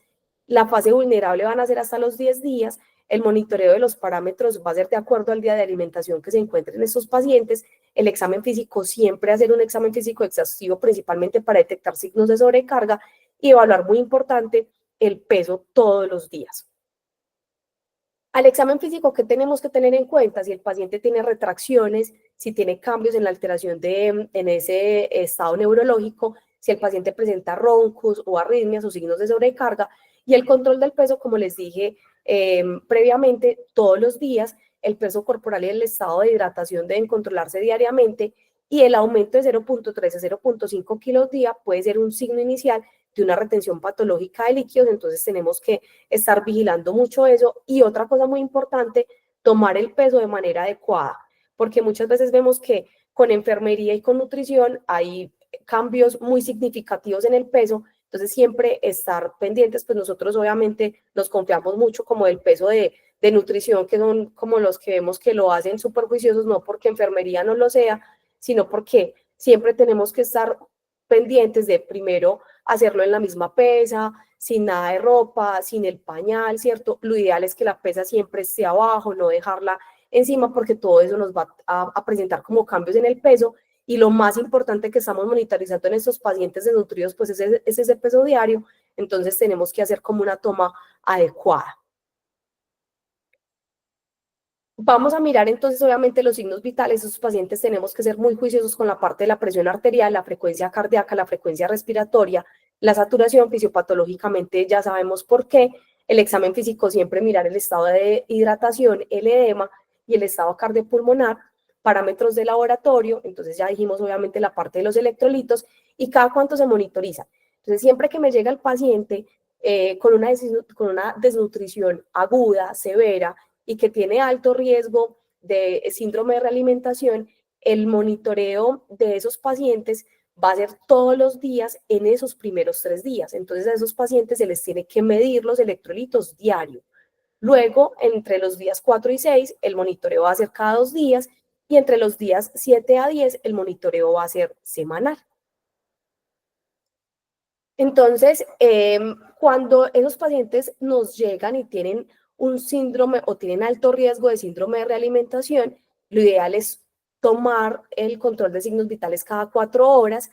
La fase vulnerable van a ser hasta los 10 días. El monitoreo de los parámetros va a ser de acuerdo al día de alimentación que se encuentren en estos pacientes. El examen físico, siempre hacer un examen físico exhaustivo, principalmente para detectar signos de sobrecarga, y evaluar, muy importante, el peso todos los días. Al examen físico, ¿qué tenemos que tener en cuenta? Si el paciente tiene retracciones, si tiene cambios en la alteración en ese estado neurológico, si el paciente presenta roncos o arritmias o signos de sobrecarga. Y el control del peso, como les dije previamente, todos los días, el peso corporal y el estado de hidratación deben controlarse diariamente, y el aumento de 0.3 a 0.5 kilos día puede ser un signo inicial de una retención patológica de líquidos. Entonces tenemos que estar vigilando mucho eso. Y otra cosa muy importante, tomar el peso de manera adecuada, porque muchas veces vemos que con enfermería y con nutrición hay cambios muy significativos en el peso. Entonces siempre estar pendientes, pues nosotros obviamente nos confiamos mucho como del peso de nutrición, que son como los que vemos que lo hacen súper juiciosos, no porque enfermería no lo sea, sino porque siempre tenemos que estar pendientes de primero hacerlo en la misma pesa, sin nada de ropa, sin el pañal, ¿cierto? Lo ideal es que la pesa siempre esté abajo, no dejarla encima, porque todo eso nos va a presentar como cambios en el peso. Y lo más importante que estamos monitorizando en estos pacientes desnutridos, pues es ese peso diario. Entonces tenemos que hacer como una toma adecuada. Vamos a mirar entonces obviamente los signos vitales. Esos pacientes tenemos que ser muy juiciosos con la parte de la presión arterial, la frecuencia cardíaca, la frecuencia respiratoria, la saturación. Fisiopatológicamente ya sabemos por qué. El examen físico, siempre mirar el estado de hidratación, el edema y el estado cardiopulmonar. Parámetros de laboratorio, entonces ya dijimos obviamente la parte de los electrolitos, y cada cuánto se monitoriza. Entonces siempre que me llega el paciente con una desnutrición aguda, severa, y que tiene alto riesgo de síndrome de realimentación, el monitoreo de esos pacientes va a ser todos los días en esos primeros 3 días. Entonces a esos pacientes se les tiene que medir los electrolitos diario. Luego, entre los días 4 y 6, el monitoreo va a ser cada 2 días y entre los días 7 a 10, el monitoreo va a ser semanal. Entonces, cuando esos pacientes nos llegan y tienen un síndrome o tienen alto riesgo de síndrome de realimentación, lo ideal es tomar el control de signos vitales cada 4 horas.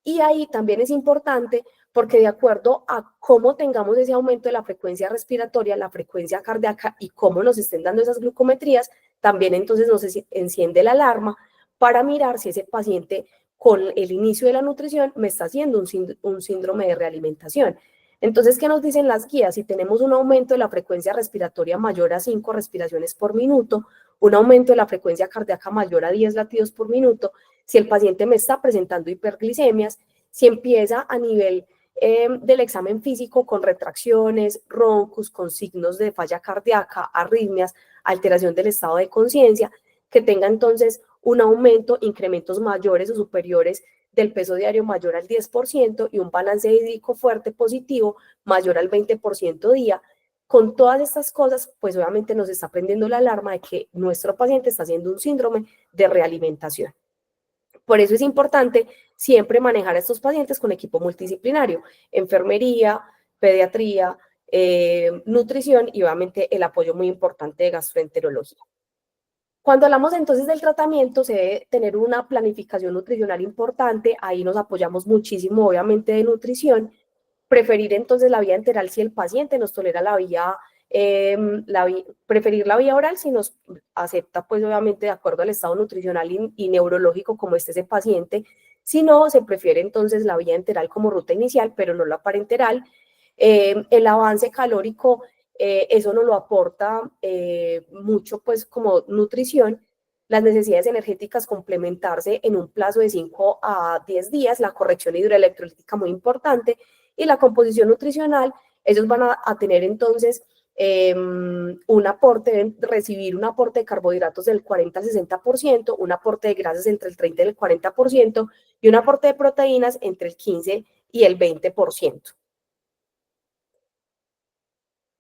Y ahí también es importante porque de acuerdo a cómo tengamos ese aumento de la frecuencia respiratoria, la frecuencia cardíaca y cómo nos estén dando esas glucometrías, también entonces nos enciende la alarma para mirar si ese paciente con el inicio de la nutrición me está haciendo un síndrome de realimentación. Entonces, ¿qué nos dicen las guías? Si tenemos un aumento de la frecuencia respiratoria mayor a 5 respiraciones por minuto, un aumento de la frecuencia cardíaca mayor a 10 latidos por minuto, si el paciente me está presentando hiperglicemias, si empieza a nivel del examen físico con retracciones, roncos, con signos de falla cardíaca, arritmias, alteración del estado de conciencia, que tenga entonces un aumento, incrementos mayores o superiores del peso diario mayor al 10% y un balance hídrico fuerte positivo mayor al 20% día. Con todas estas cosas, pues obviamente nos está prendiendo la alarma de que nuestro paciente está haciendo un síndrome de realimentación. Por eso es importante siempre manejar a estos pacientes con equipo multidisciplinario, enfermería, pediatría, nutrición y obviamente el apoyo muy importante de gastroenterología. Cuando hablamos entonces del tratamiento, se debe tener una planificación nutricional importante, ahí nos apoyamos muchísimo obviamente de nutrición, preferir entonces la vía enteral si el paciente nos tolera preferir la vía oral si nos acepta pues obviamente de acuerdo al estado nutricional y neurológico como esté ese paciente, si no se prefiere entonces la vía enteral como ruta inicial, pero no la parenteral. El avance calórico, eso nos lo aporta mucho pues como nutrición, las necesidades energéticas complementarse en un plazo de 5 a 10 días, la corrección hidroelectrolítica muy importante y la composición nutricional, ellos van a tener entonces un aporte, deben recibir un aporte de carbohidratos del 40 al 60%, un aporte de grasas entre el 30 y el 40% y un aporte de proteínas entre el 15 y el 20%.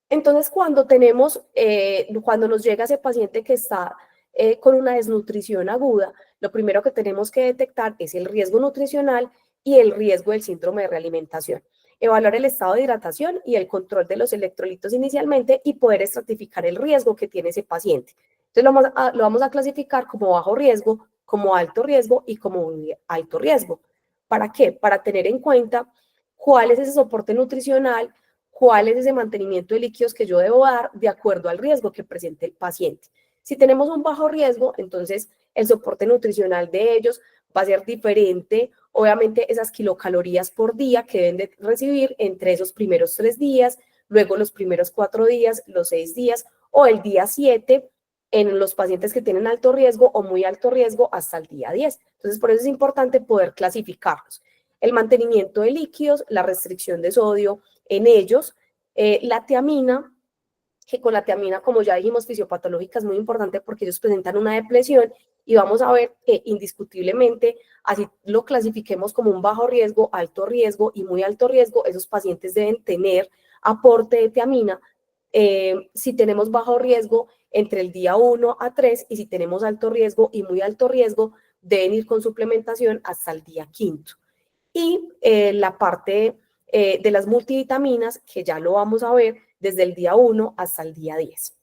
Entonces, cuando nos llega ese paciente que está con una desnutrición aguda, lo primero que tenemos que detectar es el riesgo nutricional y el riesgo del síndrome de realimentación. Evaluar el estado de hidratación y el control de los electrolitos inicialmente y poder estratificar el riesgo que tiene ese paciente. Entonces, lo vamos a clasificar como bajo riesgo, como alto riesgo y como muy alto riesgo. ¿Para qué? Para tener en cuenta cuál es ese soporte nutricional, cuál es ese mantenimiento de líquidos que yo debo dar de acuerdo al riesgo que presente el paciente. Si tenemos un bajo riesgo, entonces el soporte nutricional de ellos va a ser diferente. Obviamente esas kilocalorías por día que deben de recibir entre esos primeros 3 días, luego los primeros 4 días, los 6 días o el día 7 en los pacientes que tienen alto riesgo o muy alto riesgo hasta el día 10. Entonces, por eso es importante poder clasificarlos. El mantenimiento de líquidos, la restricción de sodio en ellos, la tiamina, que con la tiamina, como ya dijimos, fisiopatológica es muy importante porque ellos presentan una depresión y vamos a ver que indiscutiblemente, así lo clasifiquemos como un bajo riesgo, alto riesgo y muy alto riesgo, esos pacientes deben tener aporte de tiamina. Si tenemos bajo riesgo, entre el día 1 a 3 y si tenemos alto riesgo y muy alto riesgo, deben ir con suplementación hasta el día 5. Y la parte de las multivitaminas, que ya lo vamos a ver desde el día 1 hasta el día 10.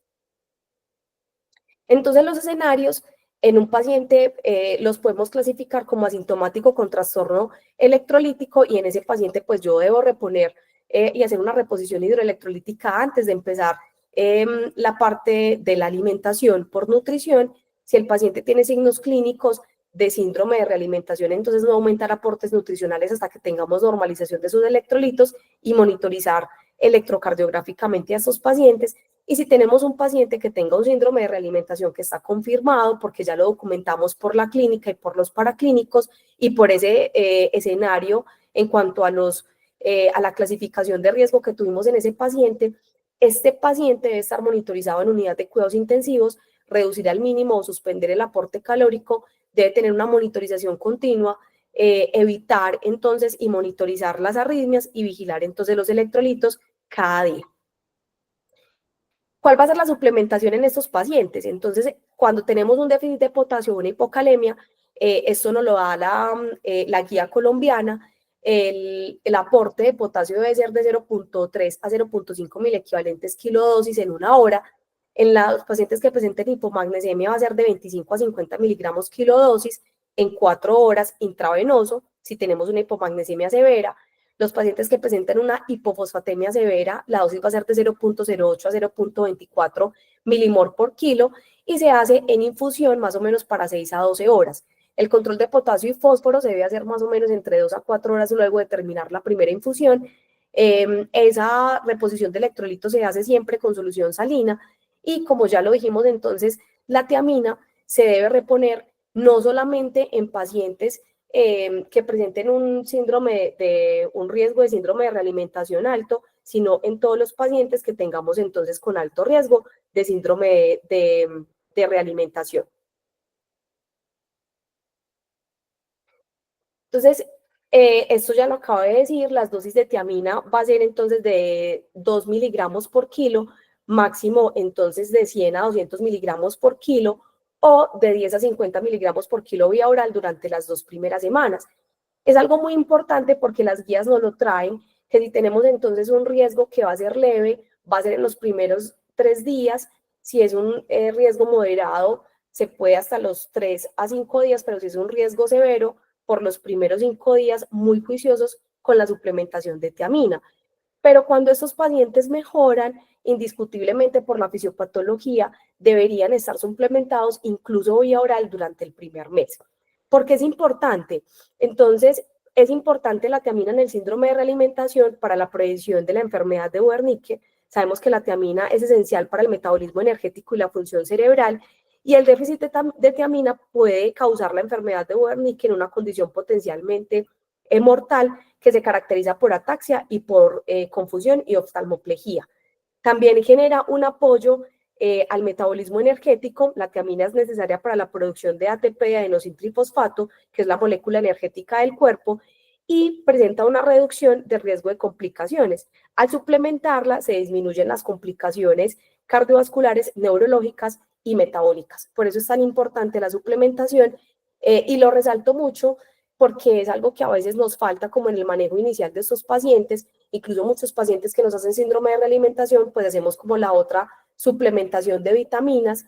Entonces, los escenarios en un paciente los podemos clasificar como asintomático con trastorno electrolítico y en ese paciente pues yo debo reponer y hacer una reposición hidroelectrolítica antes de empezar la parte de la alimentación por nutrición. Si el paciente tiene signos clínicos de síndrome de realimentación, entonces no aumentar aportes nutricionales hasta que tengamos normalización de sus electrolitos y monitorizar electrocardiográficamente a estos pacientes. Y si tenemos un paciente que tenga un síndrome de realimentación que está confirmado, porque ya lo documentamos por la clínica y por los paraclínicos y por ese escenario en cuanto a la clasificación de riesgo que tuvimos en ese paciente, este paciente debe estar monitorizado en unidad de cuidados intensivos, reducir al mínimo o suspender el aporte calórico debe tener una monitorización continua, evitar entonces y monitorizar las arritmias y vigilar entonces los electrolitos cada día. ¿Cuál va a ser la suplementación en estos pacientes? Entonces, cuando tenemos un déficit de potasio o una hipocalemia, esto nos lo da la guía colombiana. El aporte de potasio debe ser de 0.3 a 0.5 mil equivalentes kilodosis en una hora. En los pacientes que presenten hipomagnesemia va a ser de 25 a 50 miligramos kilodosis en 4 horas intravenoso, si tenemos una hipomagnesemia severa. Los pacientes que presenten una hipofosfatemia severa, la dosis va a ser de 0.08 a 0.24 milimol por kilo y se hace en infusión más o menos para 6 a 12 horas. El control de potasio y fósforo se debe hacer más o menos entre 2 a 4 horas luego de terminar la primera infusión. Esa reposición de electrolitos se hace siempre con solución salina y como ya lo dijimos entonces, la tiamina se debe reponer no solamente en pacientes que presenten un síndrome de un riesgo de síndrome de realimentación alto, sino en todos los pacientes que tengamos entonces con alto riesgo de síndrome de realimentación. Entonces, esto ya lo acabo de decir, las dosis de tiamina va a ser entonces de 2 miligramos por kilo, máximo entonces de 100 a 200 miligramos por kilo o de 10 a 50 miligramos por kilo vía oral durante las 2 primeras semanas. Es algo muy importante porque las guías nos lo traen, que si tenemos entonces un riesgo que va a ser leve, va a ser en los primeros 3 días, si es un riesgo moderado, se puede hasta los 3 a 5 días, pero si es un riesgo severo, por los primeros 5 días muy juiciosos con la suplementación de tiamina. Pero cuando estos pacientes mejoran, indiscutiblemente por la fisiopatología, deberían estar suplementados incluso vía oral durante el primer mes. ¿Por qué es importante? Entonces, es importante la tiamina en el síndrome de realimentación para la prevención de la enfermedad de Wernicke. Sabemos que la tiamina es esencial para el metabolismo energético y la función cerebral, y el déficit de tiamina puede causar la enfermedad de Wernicke en una condición potencialmente mortal que se caracteriza por ataxia y por confusión y oftalmoplejía. También genera un apoyo al metabolismo energético. La tiamina es necesaria para la producción de ATP y adenosintrifosfato, que es la molécula energética del cuerpo, y presenta una reducción del riesgo de complicaciones. Al suplementarla se disminuyen las complicaciones cardiovasculares, neurológicas y metabólicas. Por eso es tan importante la suplementación y lo resalto mucho porque es algo que a veces nos falta como en el manejo inicial de estos pacientes. Incluso muchos pacientes que nos hacen síndrome de realimentación, pues hacemos como la otra suplementación de vitaminas.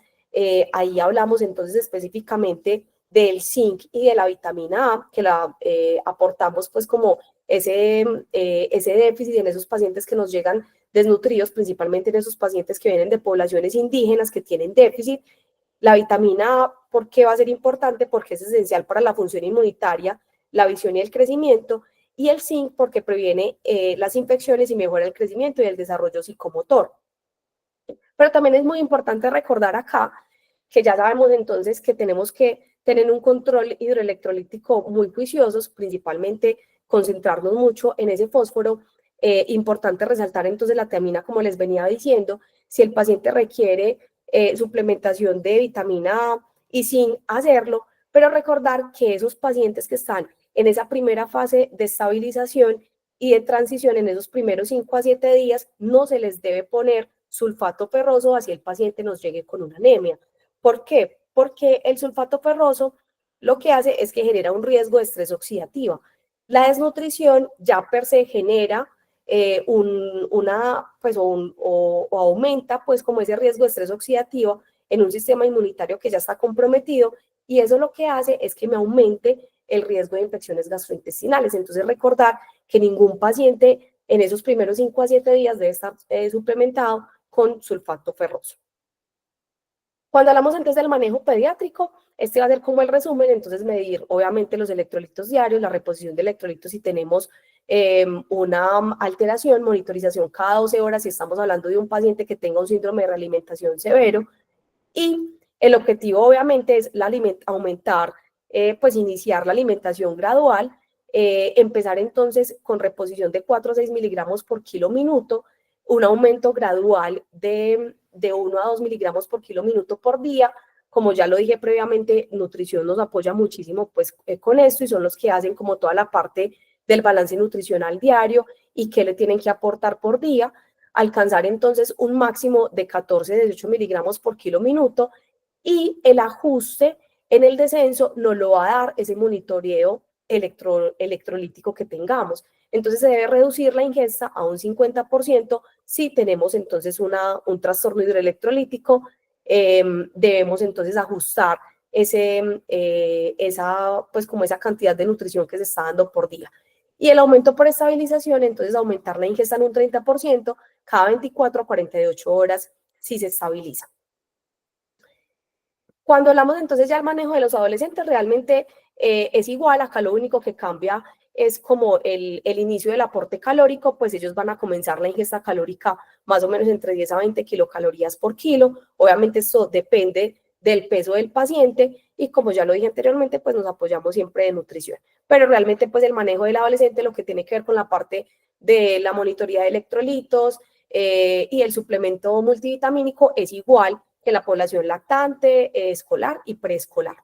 Ahí hablamos entonces específicamente del zinc y de la vitamina A, que la aportamos pues como ese déficit en esos pacientes que nos llegan desnutridos, principalmente en esos pacientes que vienen de poblaciones indígenas que tienen déficit. La vitamina A, ¿por qué va a ser importante? Porque es esencial para la función inmunitaria, la visión y el crecimiento, y el zinc porque previene las infecciones y mejora el crecimiento y el desarrollo psicomotor. Pero también es muy importante recordar acá que ya sabemos entonces que tenemos que tener un control hidroelectrolítico muy juicioso, principalmente concentrarnos mucho en ese fósforo. Importante resaltar entonces la tiamina, como les venía diciendo, si el paciente requiere suplementación de vitamina A y sin hacerlo, pero recordar que esos pacientes que están en esa primera fase de estabilización y de transición, en esos primeros 5 a 7 días, no se les debe poner sulfato ferroso así el paciente nos llegue con una anemia. ¿Por qué? Porque el sulfato ferroso lo que hace es que genera un riesgo de estrés oxidativo. La desnutrición ya per se genera o aumenta pues como ese riesgo de estrés oxidativo en un sistema inmunitario que ya está comprometido, y eso lo que hace es que me aumente el riesgo de infecciones gastrointestinales. Entonces recordar que ningún paciente en esos primeros 5 a 7 días debe estar suplementado con sulfato ferroso. Cuando hablamos entonces del manejo pediátrico, este va a ser como el resumen, entonces medir obviamente los electrolitos diarios, la reposición de electrolitos si tenemos una alteración, monitorización cada 12 horas si estamos hablando de un paciente que tenga un síndrome de realimentación severo, y el objetivo obviamente es aumentar, pues iniciar la alimentación gradual, empezar entonces con reposición de 4 a 6 miligramos por kilo minuto, un aumento gradual de 1 a 2 miligramos por kilo minuto por día, Como ya lo dije previamente, nutrición nos apoya muchísimo pues con esto y son los que hacen como toda la parte del balance nutricional diario y qué le tienen que aportar por día, alcanzar entonces un máximo de 14 a 18 miligramos por kilo minuto, y el ajuste en el descenso nos lo va a dar ese monitoreo electrolítico que tengamos. Entonces se debe reducir la ingesta a un 50% si tenemos entonces un trastorno hidroelectrolítico. Debemos entonces ajustar pues como esa cantidad de nutrición que se está dando por día. Y el aumento por estabilización, entonces aumentar la ingesta en un 30% cada 24 a 48 horas si se estabiliza. Cuando hablamos entonces ya del manejo de los adolescentes, realmente es igual, acá lo único que cambia es como el inicio del aporte calórico, pues ellos van a comenzar la ingesta calórica más o menos entre 10 a 20 kilocalorías por kilo. Obviamente esto depende del peso del paciente y como ya lo dije anteriormente, pues nos apoyamos siempre de nutrición. Pero realmente pues el manejo del adolescente, lo que tiene que ver con la parte de la monitoría de electrolitos y el suplemento multivitamínico es igual que la población lactante, escolar y preescolar.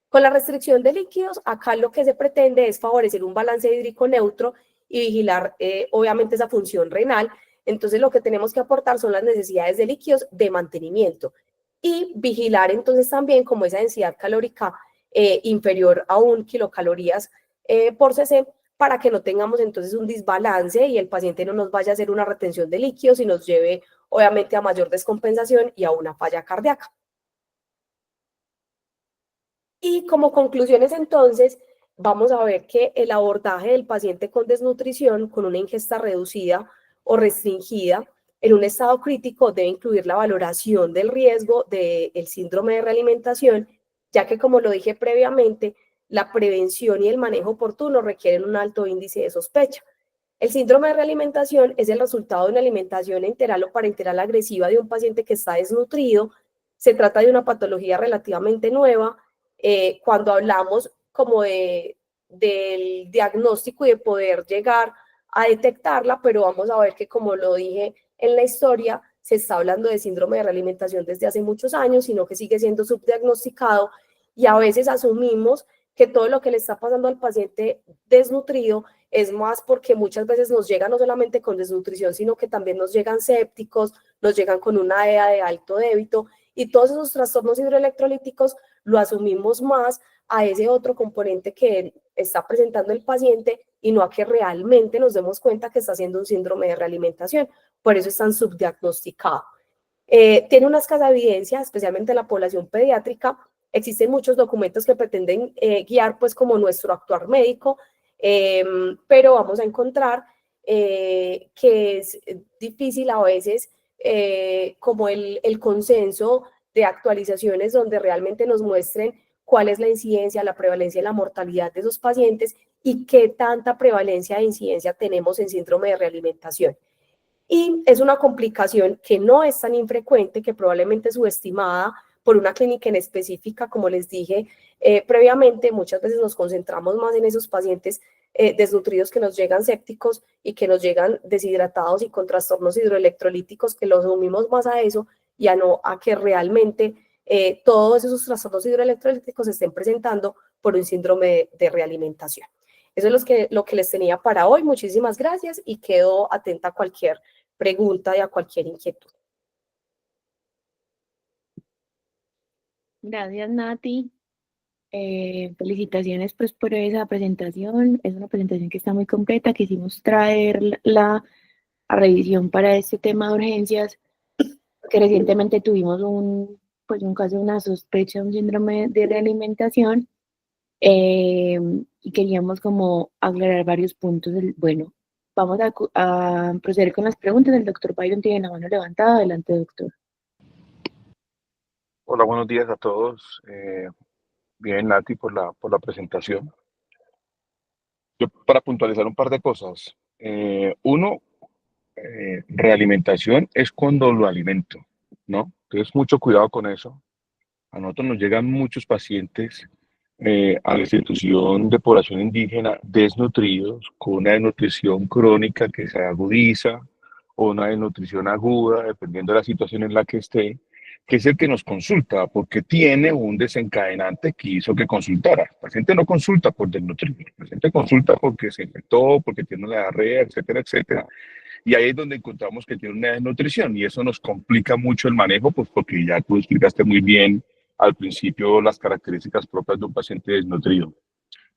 Con la restricción de líquidos, acá lo que se pretende es favorecer un balance hídrico neutro y vigilar, obviamente, esa función renal. Entonces, lo que tenemos que aportar son las necesidades de líquidos de mantenimiento y vigilar entonces también como esa densidad calórica inferior a 1 kilocalorías por cc, para que no tengamos entonces un desbalance y el paciente no nos vaya a hacer una retención de líquidos y nos lleve obviamente a mayor descompensación y a una falla cardíaca. Y como conclusiones entonces, vamos a ver que el abordaje del paciente con desnutrición, con una ingesta reducida o restringida, en un estado crítico debe incluir la valoración del riesgo del síndrome de realimentación, ya que como lo dije previamente, la prevención y el manejo oportuno requieren un alto índice de sospecha. El síndrome de realimentación es el resultado de una alimentación enteral o parenteral agresiva de un paciente que está desnutrido. Se trata de una patología relativamente nueva. Cuando hablamos como del diagnóstico y de poder llegar a detectarla, pero vamos a ver que como lo dije en la historia, se está hablando de síndrome de realimentación desde hace muchos años, sino que sigue siendo subdiagnosticado y a veces asumimos que todo lo que le está pasando al paciente desnutrido es más porque muchas veces nos llega no solamente con desnutrición, sino que también nos llegan sépticos, nos llegan con una EA de alto débito y todos esos trastornos hidroelectrolíticos lo asumimos más a ese otro componente que está presentando el paciente y no a que realmente nos demos cuenta que está haciendo un síndrome de realimentación. Por eso es tan subdiagnosticado. Tiene una escasa evidencia, especialmente en la población pediátrica. Existen muchos documentos que pretenden guiar pues como nuestro actuar médico, pero vamos a encontrar que es difícil a veces como el consenso de actualizaciones donde realmente nos muestren cuál es la incidencia, la prevalencia y la mortalidad de esos pacientes y qué tanta prevalencia e incidencia tenemos en síndrome de realimentación. Y es una complicación que no es tan infrecuente, que probablemente es subestimada por una clínica en específica, como les dije previamente. Muchas veces nos concentramos más en esos pacientes desnutridos que nos llegan sépticos y que nos llegan deshidratados y con trastornos hidroelectrolíticos, que los asumimos más a eso y a no a que realmente todos esos trastornos hidroelectrolíticos se estén presentando por un síndrome de realimentación. Eso es lo que les tenía para hoy. Muchísimas gracias y quedo atenta a cualquier pregunta y a cualquier inquietud. Gracias, Nati. Felicitaciones pues por esa presentación. Es una presentación que está muy completa. Quisimos traerla a revisión para este tema de urgencias, porque recientemente tuvimos un caso de una sospecha de un síndrome de realimentación y queríamos como aclarar varios puntos. Bueno, vamos a proceder con las preguntas. El doctor Byron tiene la mano levantada. Adelante, doctor. Hola, buenos días a todos. Bien, Nati, por la presentación. Yo, para puntualizar un par de cosas. Uno, realimentación es cuando lo alimento, ¿no? Entonces, mucho cuidado con eso. A nosotros nos llegan muchos pacientes a la institución de población indígena desnutridos, con una desnutrición crónica que se agudiza o una desnutrición aguda, dependiendo de la situación en la que esté, que es el que nos consulta, porque tiene un desencadenante que hizo que consultara. El paciente no consulta por desnutrido, el paciente consulta porque se infectó, porque tiene una diarrea, etcétera, etcétera. Y ahí es donde encontramos que tiene una desnutrición y eso nos complica mucho el manejo, pues porque ya tú explicaste muy bien al principio las características propias de un paciente desnutrido.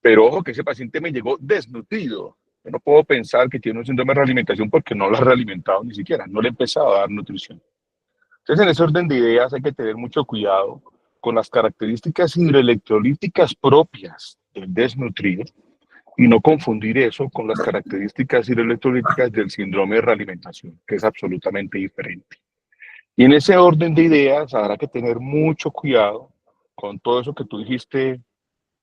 Pero ojo que ese paciente me llegó desnutrido. Yo no puedo pensar que tiene un síndrome de realimentación porque no lo ha realimentado ni siquiera, no le he empezado a dar nutrición. Entonces, en ese orden de ideas hay que tener mucho cuidado con las características hidroelectrolíticas propias del desnutrido y no confundir eso con las características hidroelectrolíticas del síndrome de realimentación, que es absolutamente diferente. Y en ese orden de ideas habrá que tener mucho cuidado con todo eso que tú dijiste.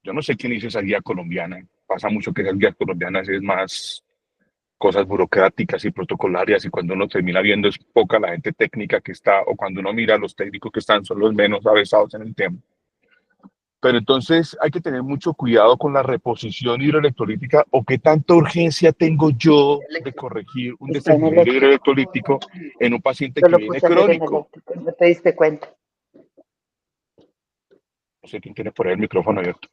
Yo no sé quién hizo esa guía colombiana. Pasa mucho que esas guías colombianas es más cosas burocráticas y protocolarias y cuando uno termina viendo es poca la gente técnica que está o cuando uno mira a los técnicos que están son los menos avesados en el tema. Pero entonces hay que tener mucho cuidado con la reposición hidroelectrolítica o qué tanta urgencia tengo yo de corregir un Está en desequilibrio eléctrico. hidroelectrolítico en un paciente Yo que lo viene puse ayer en crónico. eléctrico, ¿no te diste cuenta? No sé quién tiene por ahí el micrófono abierto.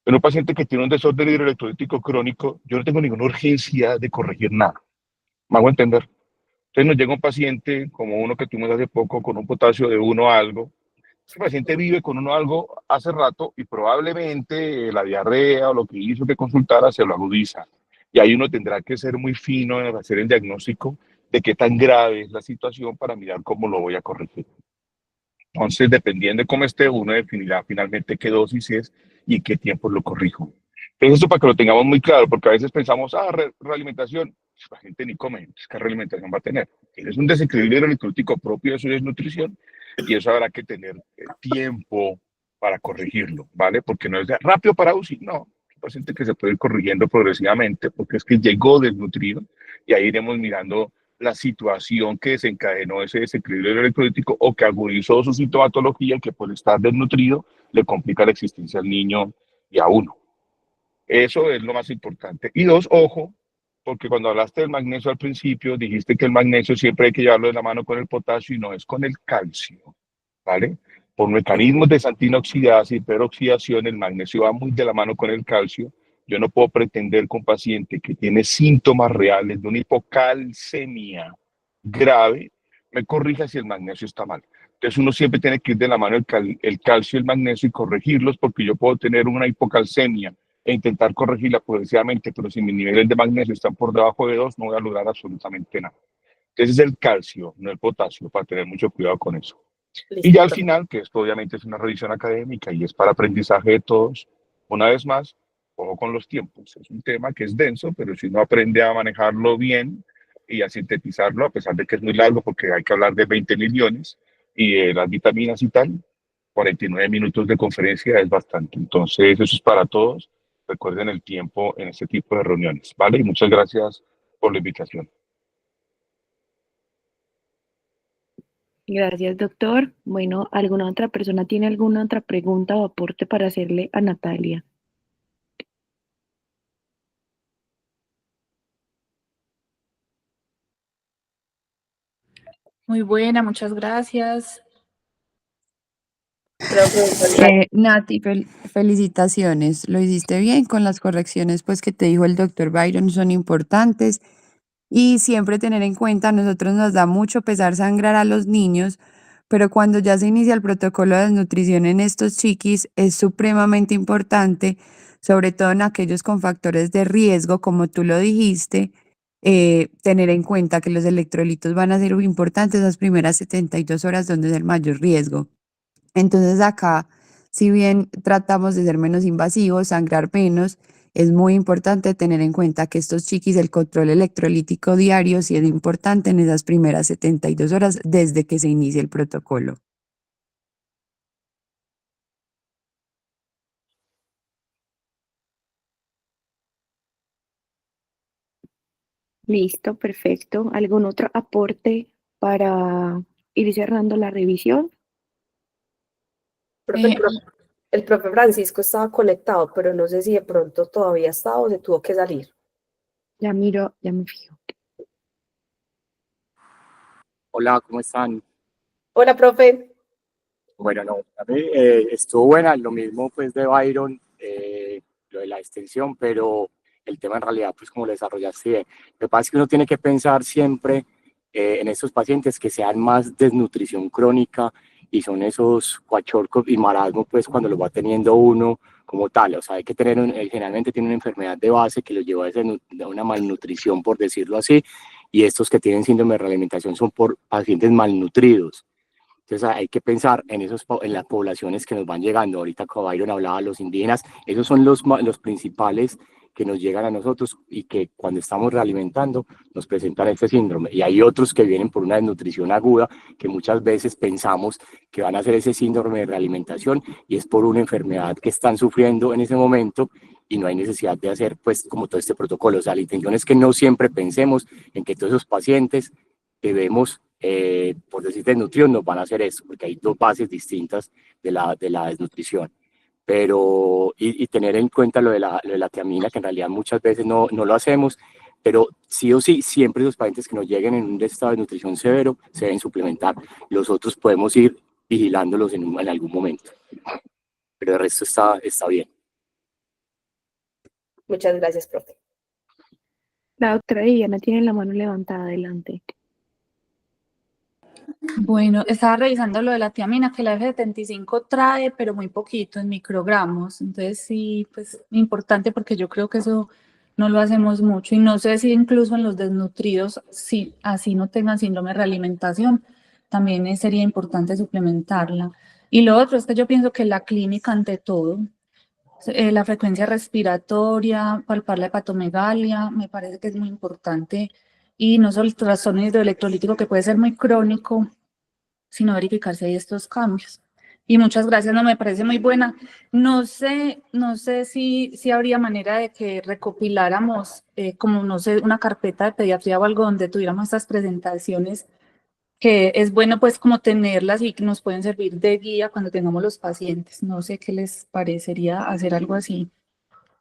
En un paciente que tiene un desorden hidroelectrolítico crónico, yo no tengo ninguna urgencia de corregir nada. ¿Me hago entender? Entonces nos llega un paciente como uno que tuvimos hace poco con un potasio de 1 algo. Ese paciente vive con 1 algo hace rato y probablemente la diarrea o lo que hizo que consultara se lo agudiza. Y ahí uno tendrá que ser muy fino en hacer el diagnóstico de qué tan grave es la situación para mirar cómo lo voy a corregir. Entonces, dependiendo de cómo esté, uno definirá finalmente qué dosis es y en qué tiempo lo corrijo. Entonces, eso para que lo tengamos muy claro, porque a veces pensamos, realimentación, pues, la gente ni come, entonces, ¿qué realimentación va a tener? Es un desequilibrio electrolítico propio de su desnutrición y eso habrá que tener tiempo para corregirlo, ¿vale? Porque no es de rápido para UCI, no. Es un paciente que se puede ir corrigiendo progresivamente porque es que llegó desnutrido y ahí iremos mirando la situación que desencadenó ese desequilibrio electrolítico o que agudizó su sintomatología y que por estar desnutrido le complica la existencia al niño y a uno. Eso es lo más importante. Y dos, ojo, porque cuando hablaste del magnesio al principio, dijiste que el magnesio siempre hay que llevarlo de la mano con el potasio y no es con el calcio, ¿vale? Por mecanismos de santinoxidasa y peroxidación, el magnesio va muy de la mano con el calcio. Yo no puedo pretender que un paciente que tiene síntomas reales de una hipocalcemia grave me corrija si el magnesio está mal. Entonces uno siempre tiene que ir de la mano el calcio y el magnesio y corregirlos porque yo puedo tener una hipocalcemia e intentar corregirla progresivamente, pero si mis niveles de magnesio están por debajo de 2, no voy a lograr absolutamente nada. Entonces es el calcio, no el potasio, para tener mucho cuidado con eso. Y Listo, ya al profe. final, que esto obviamente es una revisión académica y es para aprendizaje de todos, una vez más, ojo con los tiempos. Es un tema que es denso, pero si uno aprende a manejarlo bien y a sintetizarlo, a pesar de que es muy largo porque hay que hablar de 20 millones y de las vitaminas y tal, 49 minutos de conferencia es bastante. Entonces, eso es para todos. Recuerden el tiempo en este tipo de reuniones, ¿vale? Y muchas gracias por la invitación. Gracias, doctor. Bueno, ¿alguna otra persona tiene alguna otra pregunta o aporte para hacerle a Natalia? Muy buena, muchas gracias. Profe, Nati, felicitaciones, lo hiciste bien con las correcciones pues que te dijo el doctor Byron, son importantes y siempre tener en cuenta, a nosotros nos da mucho pesar sangrar a los niños, pero cuando ya se inicia el protocolo de desnutrición en estos chiquis es supremamente importante, sobre todo en aquellos con factores de riesgo, como tú lo dijiste, tener en cuenta que los electrolitos van a ser muy importantes las primeras 72 horas donde es el mayor riesgo. Entonces acá, si bien tratamos de ser menos invasivos, sangrar menos, es muy importante tener en cuenta que estos chiquis, el control electrolítico diario sí es importante en esas primeras 72 horas desde que se inicie el protocolo. Listo, perfecto. ¿Algún otro aporte para ir cerrando la revisión? profe, Eh, el profe Francisco estaba conectado, pero no sé si de pronto todavía está o se tuvo que salir. Ya miro, ya me fijo. Hola, ¿cómo están? Hola, profe. Bueno, no, a mí estuvo buena, lo mismo pues de Byron, lo de la extensión, pero el tema en realidad, pues como lo desarrollaste bien. Lo que pasa es que uno tiene que pensar siempre en estos pacientes que sean más desnutrición crónica y son esos cuachorcos y marasmo, pues cuando lo va teniendo uno como tal. O sea, hay que tener, generalmente tiene una enfermedad de base que lo lleva a una malnutrición, por decirlo así, y estos que tienen síndrome de realimentación son por pacientes malnutridos. Entonces hay que pensar en las poblaciones que nos van llegando. Ahorita como Byron hablaba, los indígenas, esos son los principales que nos llegan a nosotros y que cuando estamos realimentando nos presentan este síndrome. Y hay otros que vienen por una desnutrición aguda que muchas veces pensamos que van a hacer ese síndrome de realimentación y es por una enfermedad que están sufriendo en ese momento y no hay necesidad de hacer pues como todo este protocolo. O sea, la intención es que no siempre pensemos en que todos esos pacientes debemos por decir desnutrición, nos van a hacer eso, porque hay dos bases distintas de la desnutrición. Pero, y tener en cuenta lo de la tiamina, que en realidad muchas veces no lo hacemos, pero sí o sí, siempre los pacientes que nos lleguen en un estado de nutrición severo se deben suplementar. Los otros podemos ir vigilándolos en algún momento. Pero el resto está bien. Muchas gracias, profe. La doctora Diana tiene la mano levantada adelante. Bueno, estaba revisando lo de la tiamina, que la F75 trae, pero muy poquito, en microgramos. Entonces sí, pues importante porque yo creo que eso no lo hacemos mucho. Y no sé si incluso en los desnutridos, si así no tengan síndrome de realimentación, también sería importante suplementarla. Y lo otro es que yo pienso que la clínica ante todo, la frecuencia respiratoria, palpar la hepatomegalia, me parece que es muy importante. Y no solo el trastorno hidroelectrolítico que puede ser muy crónico, sino verificar si hay estos cambios. Y muchas gracias, no me parece muy buena. No sé si habría manera de que recopiláramos, como no sé, una carpeta de pediatría o algo donde tuviéramos estas presentaciones, que es bueno pues como tenerlas y que nos pueden servir de guía cuando tengamos los pacientes. No sé qué les parecería hacer algo así.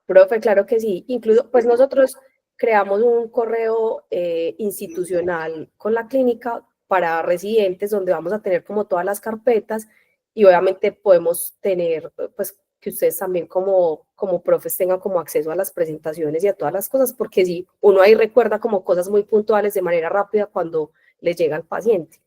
Profe, claro que sí. Incluso, pues nosotros creamos un correo institucional con la clínica para residentes donde vamos a tener como todas las carpetas y obviamente podemos tener, pues que ustedes también como profes tengan como acceso a las presentaciones y a todas las cosas, porque sí, uno ahí recuerda como cosas muy puntuales de manera rápida cuando le llega al paciente.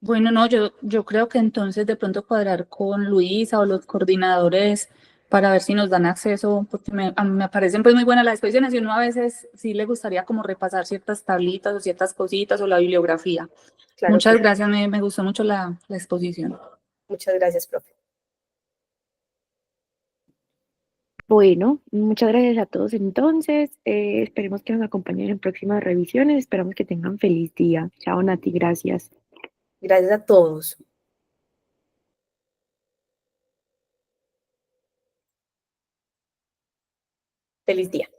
Bueno, no, yo creo que entonces de pronto cuadrar con Luisa o los coordinadores para ver si nos dan acceso, porque a mí me parecen pues muy buenas las exposiciones y uno a veces sí le gustaría como repasar ciertas tablitas o ciertas cositas o la bibliografía. Claro Muchas que gracias, me gustó mucho la exposición. muchas gracias, profe. Bueno, muchas gracias a todos entonces. Esperemos que nos acompañen en próximas revisiones. Esperamos que tengan feliz día. Chao, Nati, gracias. Gracias a todos. Feliz día.